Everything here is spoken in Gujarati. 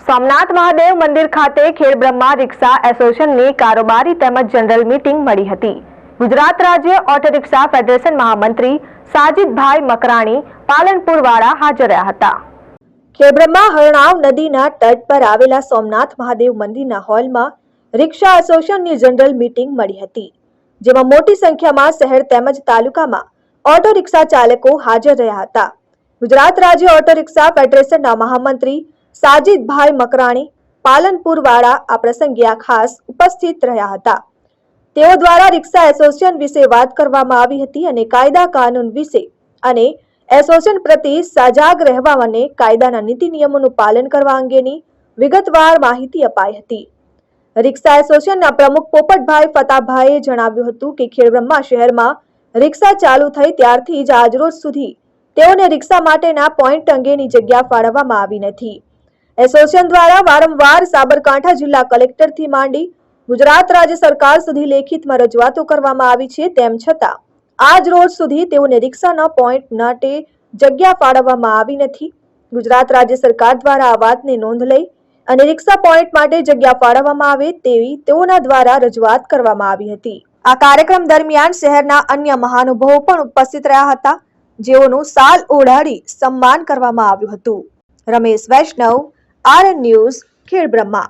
સોમનાથ મહાદેવ મંદિર ખાતે ખેડબ્રહ્મા રિક્ષા એસોસિએશનની કારોબારી તેમજ જનરલ મીટિંગ મળી હતી। ગુજરાત રાજ્ય ઓટો રિક્ષા ફેડરેશન મહામંત્રી સાજીદભાઈ મકરાણી પાલનપુરવાળા હાજર રહ્યા હતા। ખેડબ્રહ્મા હરણાવ નદીના તટ પર આવેલા સોમનાથ મહાદેવ મંદિરના હોલમાં રિક્ષા એસોસિએશનની જનરલ મીટિંગ મળી હતી, જેમાં મોટી સંખ્યામાં શહેર તેમજ તાલુકામાં ઓટો રિક્ષા ચાલકો હાજર રહ્યા હતા। ગુજરાત રાજ્ય ઓટો રિક્ષા ફેડરેશનના મહામંત્રી સાજીદભાઈ મકરાણી પાલનપુરવાળા આ પ્રસંગે ખાસ ઉપસ્થિત રહ્યા હતા। તેઓ દ્વારા રિક્ષા એસોસિએશન વિશે વાત કરવામાં આવી હતી અને કાયદા કાનૂન વિશે અને એસોસિએશન પ્રતિ સજાગ રહેવા અને કાયદાના નીતિ નિયમોનું પાલન કરવા અંગેની વિગતવાર માહિતી અપાઈ હતી। રિક્ષા એસોસિએશનના પ્રમુખ પોપટભાઈ ફતાભાઈએ જણાવ્યું હતું કે ખેડબ્રહ્મા શહેરમાં રિક્ષા ચાલુ થઈ ત્યારથી જ આજરોજ સુધી તેઓને રિક્ષા માટેના પોઈન્ટ અંગેની જગ્યા ફાળવવામાં આવી નથી। એસોસિએશન દ્વારા વારંવાર સાબરકાંઠા જિલ્લા કલેક્ટરથી માંડી ગુજરાત રાજ્ય સરકાર સુધી લેખિતમાં રજૂઆતો કરવામાં આવી છે, તેમ છતાં આજ રોજ સુધી તેઓને રિક્ષાના પોઈન્ટ માટે જગ્યા ફાળવવામાં આવી નથી। ગુજરાત રાજ્ય સરકાર દ્વારા આ વાતની નોંધ લઈ અને રિક્ષા પોઈન્ટ માટે જગ્યા ફાળવવામાં આવે તેવી તેઓના દ્વારા રજૂઆત કરવામાં આવી હતી। આ કાર્યક્રમ દરમિયાન શહેરના અન્ય મહાનુભાવો પણ ઉપસ્થિત રહ્યા હતા, જેઓનું શાલ ઓઢાડી સન્માન કરવામાં આવ્યું હતું। રમેશ વૈષ્ણવ, RN ન્યૂઝ, ખેડબ્રહ્મા।